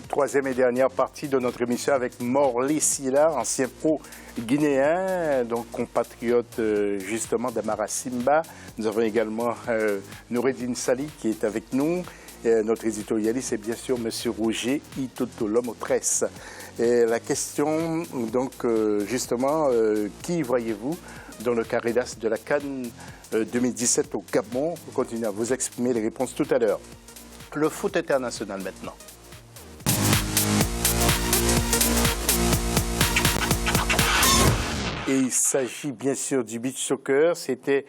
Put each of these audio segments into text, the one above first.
troisième et dernière partie de notre émission avec Morley Sylla, ancien pro guinéen, donc compatriote justement d'Amara Simba. Nous avons également Noureddine Sali qui est avec nous. Notre éditorialiste est bien sûr M. Roger Itoto, l'homme aux tresses. Et la question, donc, justement, qui voyez-vous dans le carré d'as de la CAN 2017 au Gabon? Vous continuez à vous exprimer les réponses tout à l'heure. Le foot international maintenant. Et il s'agit bien sûr du beach soccer. C'était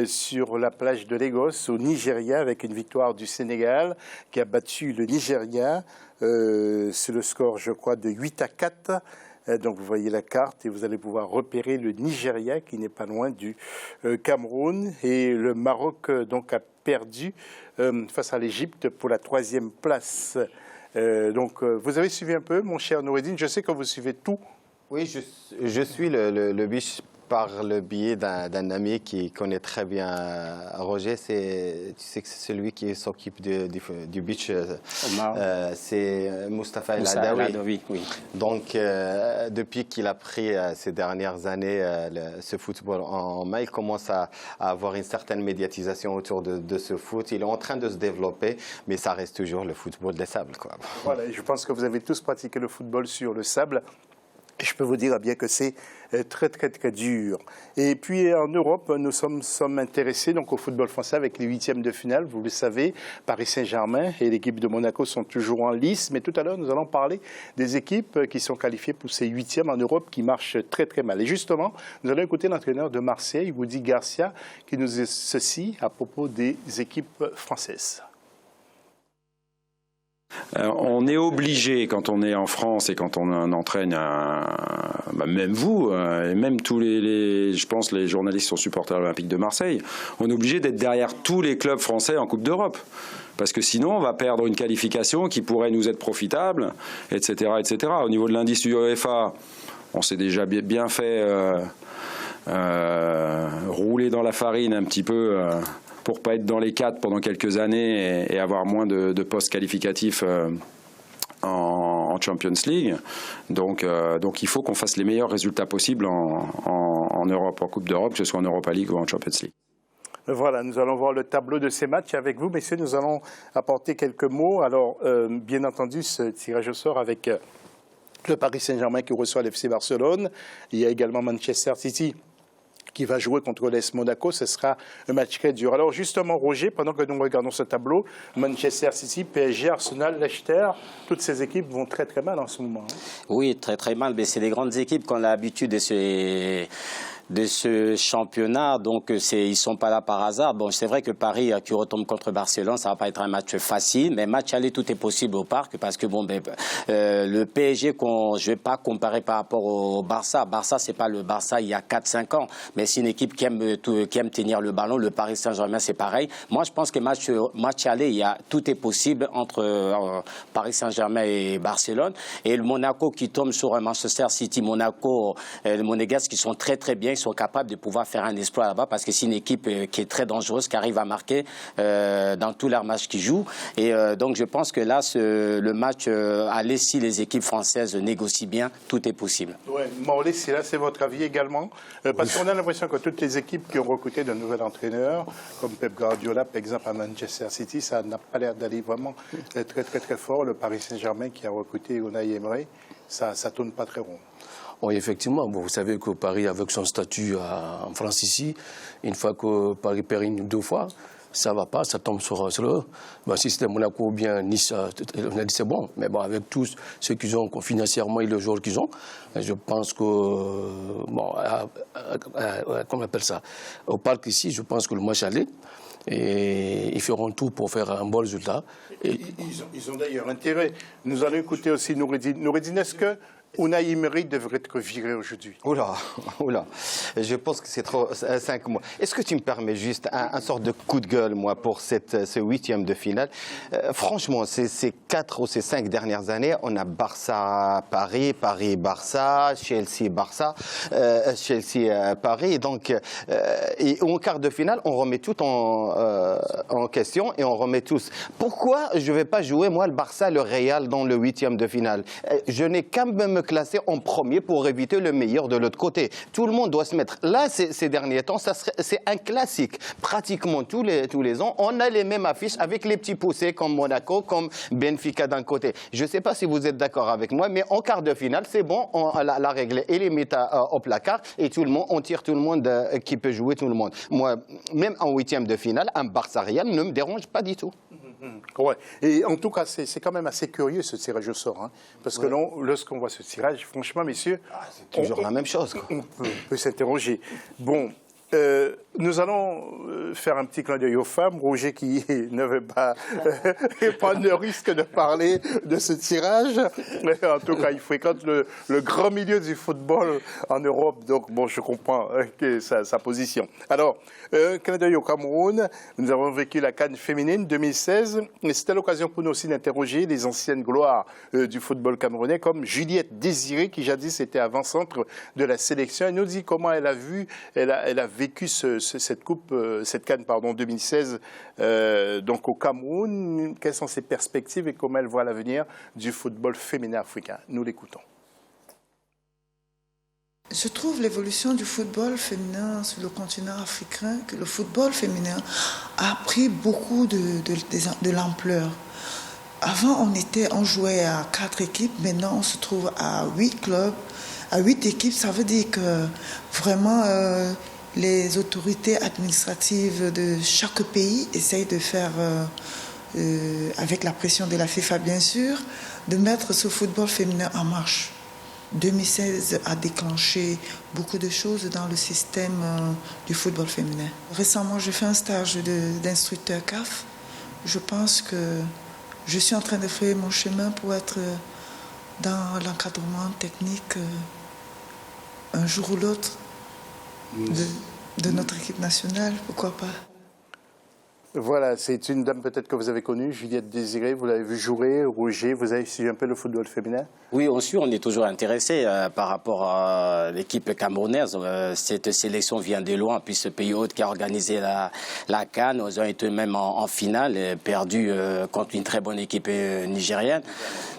sur la plage de Lagos, au Nigeria, avec une victoire du Sénégal qui a battu le Nigeria. C'est le score, je crois, de 8-4. Donc vous voyez la carte et vous allez pouvoir repérer le Nigeria qui n'est pas loin du Cameroun. Et le Maroc donc a perdu face à l'Égypte pour la 3e place. Donc vous avez suivi un peu, mon cher Noureddine. Je sais que vous suivez tout. Oui, je suis le beach par le biais d'un ami qui connaît très bien Roger. Tu sais que c'est celui qui s'occupe du beach. C'est Mustapha El Adawi. Oui. Donc, depuis qu'il a pris ces dernières années ce football en main, il commence à avoir une certaine médiatisation autour de ce foot. Il est en train de se développer, mais ça reste toujours le football des sables, quoi. Voilà, je pense que vous avez tous pratiqué le football sur le sable. Je peux vous dire bien que c'est très dur. Et puis en Europe, nous sommes intéressés donc, au football français avec les 8e de finale. Vous le savez, Paris Saint-Germain et l'équipe de Monaco sont toujours en lice. Mais tout à l'heure, nous allons parler des équipes qui sont qualifiées pour ces 8e en Europe qui marchent très mal. Et justement, nous allons écouter l'entraîneur de Marseille, Woody Garcia, qui nous dit ceci à propos des équipes françaises. On est obligé, quand on est en France et quand on entraîne, même vous, et même tous je pense les journalistes qui sont supporters olympiques de Marseille, on est obligé d'être derrière tous les clubs français en Coupe d'Europe. Parce que sinon, on va perdre une qualification qui pourrait nous être profitable, etc. etc. Au niveau de l'indice du UEFA, on s'est déjà bien fait rouler dans la farine un petit peu... pour ne pas être dans les 4 pendant quelques années et avoir moins de postes qualificatifs en Champions League. Donc il faut qu'on fasse les meilleurs résultats possibles en Europe, en Coupe d'Europe, que ce soit en Europa League ou en Champions League. Voilà, nous allons voir le tableau de ces matchs avec vous. Messieurs, nous allons apporter quelques mots. Alors, bien entendu, ce tirage au sort avec le Paris Saint-Germain qui reçoit l'FC Barcelone. Il y a également Manchester City qui va jouer contre l'AS Monaco. Ce sera un match très dur. Alors justement, Roger, pendant que nous regardons ce tableau, Manchester City, PSG, Arsenal, Leicester, toutes ces équipes vont très mal en ce moment. Oui, très mal. Mais c'est des grandes équipes qu'on a l'habitude de ce championnat, donc ils sont pas là par hasard. Bon, c'est vrai que Paris qui retombe contre Barcelone, ça va pas être un match facile, mais match aller, tout est possible au parc, parce que bon, le PSG, je vais pas comparer par rapport au Barça. Barça, c'est pas le Barça il y a 4-5 ans, mais c'est une équipe qui aime tenir le ballon. Le Paris Saint-Germain, c'est pareil. Moi, je pense que match aller, tout est possible entre Paris Saint-Germain et Barcelone. Et le Monaco qui tombe sur Manchester City, Monaco, les Monégasques qui sont très bien. Ils sont capables de pouvoir faire un exploit là-bas, parce que c'est une équipe qui est très dangereuse, qui arrive à marquer dans tous leurs matchs qu'ils jouent. Et donc je pense que là, le match aller, si les équipes françaises négocient bien, tout est possible. Oui, Morley, c'est votre avis également, parce qu'on a l'impression que toutes les équipes qui ont recruté de nouveaux entraîneurs, comme Pep Guardiola, par exemple à Manchester City, ça n'a pas l'air d'aller vraiment très fort. Le Paris Saint-Germain qui a recruté Unai Emery, ça tourne pas très rond. Oui, effectivement. Bon, vous savez que Paris, avec son statut en France ici, une fois que Paris perd 2 fois, ça ne va pas, ça tombe sur eux. Bon, si c'était Monaco ou bien Nice, on a dit c'est bon. Mais bon, avec tous ceux qu'ils ont financièrement et les joueurs qu'ils ont, je pense que, bon, comment on appelle ça, au parc ici, je pense que le match allait. Et ils feront tout pour faire un bon résultat. Ils ont d'ailleurs intérêt. Nous allons écouter aussi Noureddine. Noureddine, est-ce que Unai Emery devrait être viré aujourd'hui. Oula, oula, je pense que c'est trop, 5 mois. Est-ce que tu me permets juste un sort de coup de gueule, moi, pour ce 8e de finale? Franchement, ces 4 ou ces 5 dernières années, on a Barça-Paris, Paris-Barça, Chelsea-Barça, Chelsea-Paris. Donc, et en quart de finale, on remet tout en question et on remet tous. Pourquoi je ne vais pas jouer, moi, le Barça, le Real dans le 8e de finale? Je n'ai qu'à me classer en premier pour éviter le meilleur de l'autre côté. Tout le monde doit se mettre. Là, ces derniers temps, c'est un classique. Pratiquement tous les ans, on a les mêmes affiches avec les petits poussés comme Monaco, comme Benfica d'un côté. Je ne sais pas si vous êtes d'accord avec moi, mais en quart de finale, c'est bon, la règle est les met au placard et tout le monde, on tire tout le monde qui peut jouer tout le monde. Moi, même en 8e de finale, un Barça-Real ne me dérange pas du tout. Ouais. Et en tout cas, c'est quand même assez curieux ce tirage au sort. Hein, parce que lorsqu'on voit ce tirage, franchement, messieurs. C'est toujours la même chose. On peut s'interroger. Bon. Nous allons faire un petit clin d'œil aux femmes. Roger qui ne veut pas prendre le risque de parler de ce tirage. En tout cas, il fréquente le grand milieu du football en Europe. Donc, bon, je comprends sa position. Alors, clin d'œil au Cameroun. Nous avons vécu la CAN féminine 2016. C'était l'occasion pour nous aussi d'interroger les anciennes gloires du football camerounais, comme Juliette Désiré, qui jadis était avant-centre de la sélection. Elle nous dit comment elle a vécu cette CAN 2016 donc au Cameroun. Quelles sont ses perspectives et comment elle voit l'avenir du football féminin africain? Nous l'écoutons. Je trouve l'évolution du football féminin sur le continent africain, que le football féminin a pris beaucoup de l'ampleur. Avant, on jouait à 4 équipes, maintenant on se trouve à 8 clubs, à 8 équipes. Ça veut dire que vraiment les autorités administratives de chaque pays essayent de faire, avec la pression de la FIFA bien sûr, de mettre ce football féminin en marche. 2016 a déclenché beaucoup de choses dans le système du football féminin. Récemment, j'ai fait un stage d'instructeur CAF. Je pense que je suis en train de faire mon chemin pour être dans l'encadrement technique un jour ou l'autre de notre équipe nationale, pourquoi pas. Voilà, c'est une dame peut-être que vous avez connue, Juliette Désiré, vous l'avez vu jouer, Roger, vous avez suivi un peu le football féminin? Oui, on est toujours intéressé par rapport à l'équipe camerounaise. Cette sélection vient de loin, puis ce pays hôte qui a organisé la CAN, ils ont été même en finale, perdu contre une très bonne équipe nigérienne.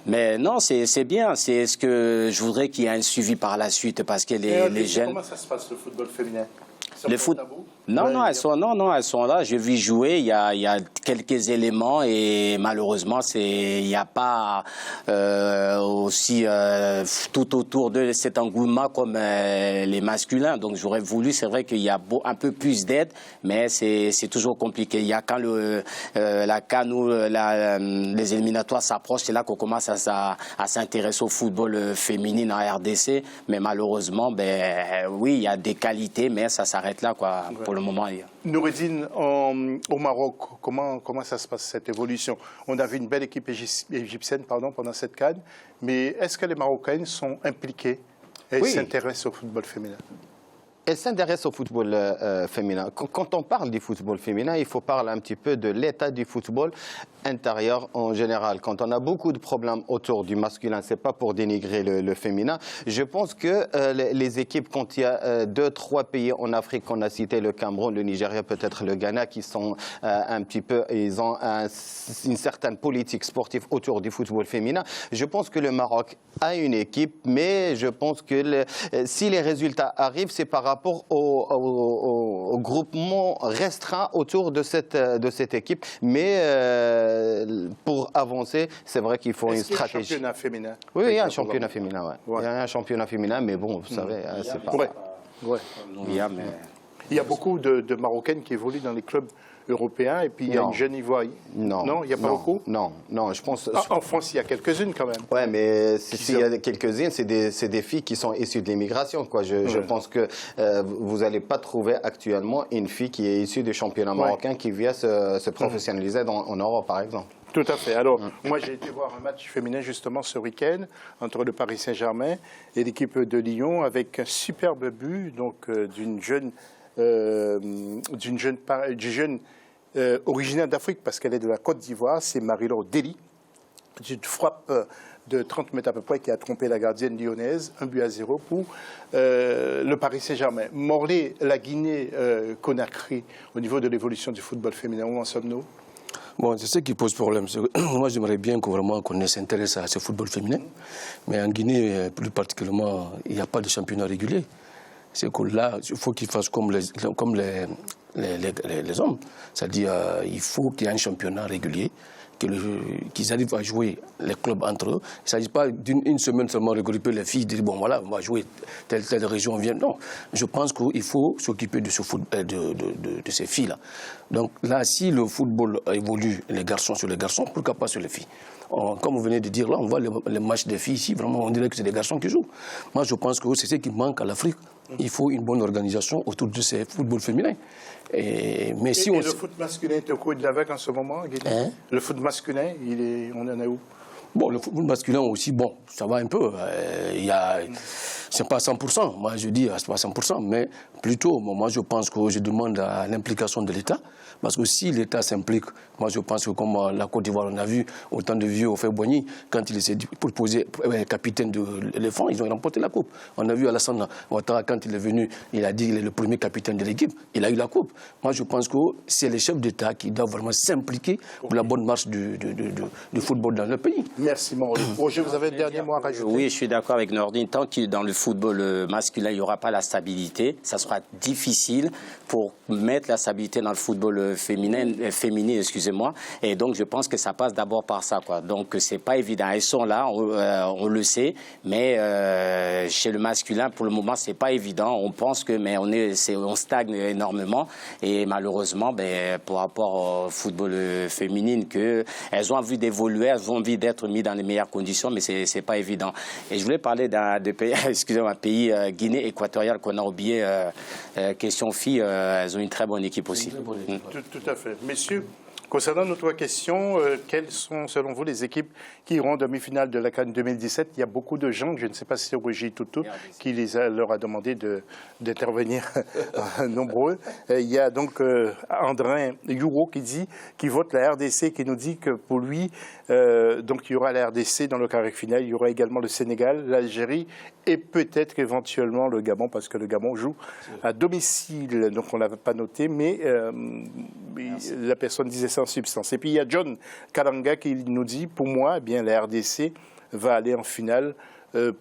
Mais non, c'est bien, c'est ce que je voudrais qu'il y ait un suivi par la suite, parce que les jeunes... Comment ça se passe le football féminin? Le foot... Non, elles sont là. Je vis jouer. Il y a quelques éléments et malheureusement, il n'y a pas aussi tout autour de cet engouement comme les masculins. Donc, j'aurais voulu, c'est vrai qu'il y a un peu plus d'aide, mais c'est toujours compliqué. Il y a quand la CAN ou les éliminatoires s'approchent, c'est là qu'on commence à s'intéresser au football féminin en RDC. Mais malheureusement, oui, il y a des qualités, mais ça s'arrête là, quoi. Ouais. Pour le moment. Noureddine, au Maroc, comment ça se passe cette évolution? On a vu une belle équipe égyptienne pendant cette CAN, mais est-ce que les Marocaines sont impliquées et s'intéressent au football féminin? Elle s'intéresse au football féminin. Quand on parle du football féminin, il faut parler un petit peu de l'état du football intérieur en général. Quand on a beaucoup de problèmes autour du masculin, c'est pas pour dénigrer le féminin. Je pense que les équipes, quand il y a 2-3 pays en Afrique qu'on a cité, le Cameroun, le Nigeria, peut-être le Ghana, qui sont un petit peu, ils ont une certaine politique sportive autour du football féminin. Je pense que le Maroc a une équipe, mais je pense que si les résultats arrivent, c'est par rapport au groupement restreint autour de cette équipe. Mais pour avancer, c'est vrai qu'il faut une stratégie. Est-ce qu'il y a un championnat féminin? Oui, il y a un championnat féminin, ouais. Il y a un championnat féminin, mais bon, vous savez, c'est pas... Il y a beaucoup de Marocaines qui évoluent dans les clubs européens et puis il y a une jeune Ivoirienne. Non, il n'y a pas beaucoup? Non, je pense... En France, il y a quelques-unes quand même. Oui, mais s'il y a quelques-unes, c'est des filles qui sont issues de l'immigration, quoi. Je pense que vous n'allez pas trouver actuellement une fille qui est issue du championnat marocain qui vient se professionnaliser en Europe, par exemple. Tout à fait. Alors, moi, j'ai été voir un match féminin justement ce week-end entre le Paris Saint-Germain et l'équipe de Lyon avec un superbe but donc d'une jeune originaire d'Afrique parce qu'elle est de la Côte d'Ivoire, c'est Marie-Laure Dely. Une frappe de 30 mètres à peu près qui a trompé la gardienne lyonnaise, 1-0 pour le Paris Saint-Germain. Morlaix, la Guinée-Conakry, au niveau de l'évolution du football féminin, où en sommes-nous? Bon, c'est ce qui pose problème. Moi, j'aimerais bien qu'on s'intéresse à ce football féminin. Mais en Guinée, plus particulièrement, il n'y a pas de championnat régulier. C'est que là, il faut qu'ils fassent comme les hommes. C'est-à-dire, il faut qu'il y ait un championnat régulier, qu'ils arrivent à jouer les clubs entre eux. Il ne s'agit pas d'une semaine seulement regrouper les filles, dire bon voilà, on va jouer telle région vient. Non, je pense qu'il faut s'occuper de ces filles-là. Donc là, si le football évolue, les garçons sur les garçons, pourquoi pas sur les filles? Comme vous venez de dire là, on voit les matchs des filles ici, vraiment on dirait que c'est des garçons qui jouent. Moi je pense que c'est ce qui manque à l'Afrique. Il faut une bonne organisation autour de ces footballs féminins. Le foot masculin est au coude de l'avec en ce moment, Guinée. Le foot masculin, on en est où? Bon, le football masculin aussi, bon, ça va un peu. C'est pas 100%, moi je dis c'est pas 100%, mais plutôt, moi je pense que je demande à l'implication de l'État. Parce que si l'État s'implique, moi je pense que comme la Côte d'Ivoire, on a vu autant de vieux au Fait-Boigny, quand il s'est proposé capitaine de l'éléphant, ils ont remporté la coupe. On a vu Alassane Ouattara, quand il est venu, il a dit qu'il est le premier capitaine de l'équipe, il a eu la coupe. Moi je pense que c'est les chefs d'État qui doivent vraiment s'impliquer pour la bonne marche du football dans le pays. Merci Morlaix. Roger, vous avez le dernier mot à rajouter? Oui, je suis d'accord avec Nordine. Tant que dans le football masculin, il n'y aura pas la stabilité, ça sera difficile pour mettre la stabilité dans le football féminin, excusez-moi. Et donc, je pense que ça passe d'abord par ça, quoi. Donc, c'est pas évident. Elles sont là, on le sait, mais chez le masculin, pour le moment, c'est pas évident. On pense que, mais on stagne énormément. Et malheureusement, par rapport au football féminin, elles ont envie d'évoluer, elles ont envie d'être mises dans les meilleures conditions, mais c'est pas évident. Et je voulais parler d'un pays, excusez-moi, un pays Guinée équatoriale qu'on a oublié. Question filles, elles ont une très bonne équipe aussi. Tout à fait. Messieurs, concernant notre question, quelles sont selon vous les équipes qui iront en demi-finale de la CAN 2017? Il y a beaucoup de gens, je ne sais pas si c'est Roger Toutou qui leur a demandé d'intervenir nombreux. Il y a donc Andrin Youro qui vote la RDC, qui nous dit que pour lui, donc il y aura la RDC dans le carré final, il y aura également le Sénégal, l'Algérie et peut-être éventuellement le Gabon, parce que le Gabon joue à domicile, donc on ne l'avait pas noté, mais la personne disait sans substance. Et puis il y a John Kalanga qui nous dit, pour moi, eh bien, la RDC va aller en finale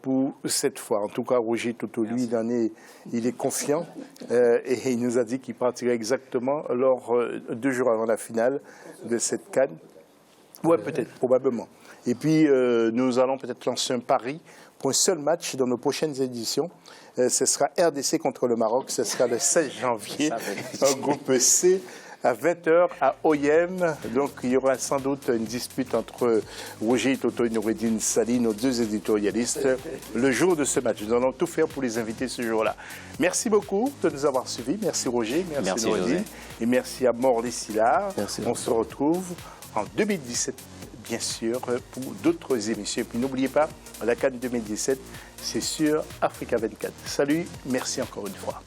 pour cette fois. En tout cas, Roger Toutou, lui, il est confiant et il nous a dit qu'il partirait exactement 2 jours avant la finale de cette CAN. Oui, peut-être, probablement. Et puis, nous allons peut-être lancer un pari pour un seul match dans nos prochaines éditions. Ce sera RDC contre le Maroc. Ce sera le 16 janvier, en groupe C, à 20h à OIM. Donc, il y aura sans doute une dispute entre Roger Toto et Noureddine Sali, nos 2 éditorialistes, le jour de ce match. Nous allons tout faire pour les inviter ce jour-là. Merci beaucoup de nous avoir suivis. Merci Roger, merci Noureddine. Et merci à Morlaix Syllard. On se retrouve en 2017. Bien sûr, pour d'autres émissions. Et puis n'oubliez pas, la CAN 2017, c'est sur Africa 24. Salut, merci encore une fois.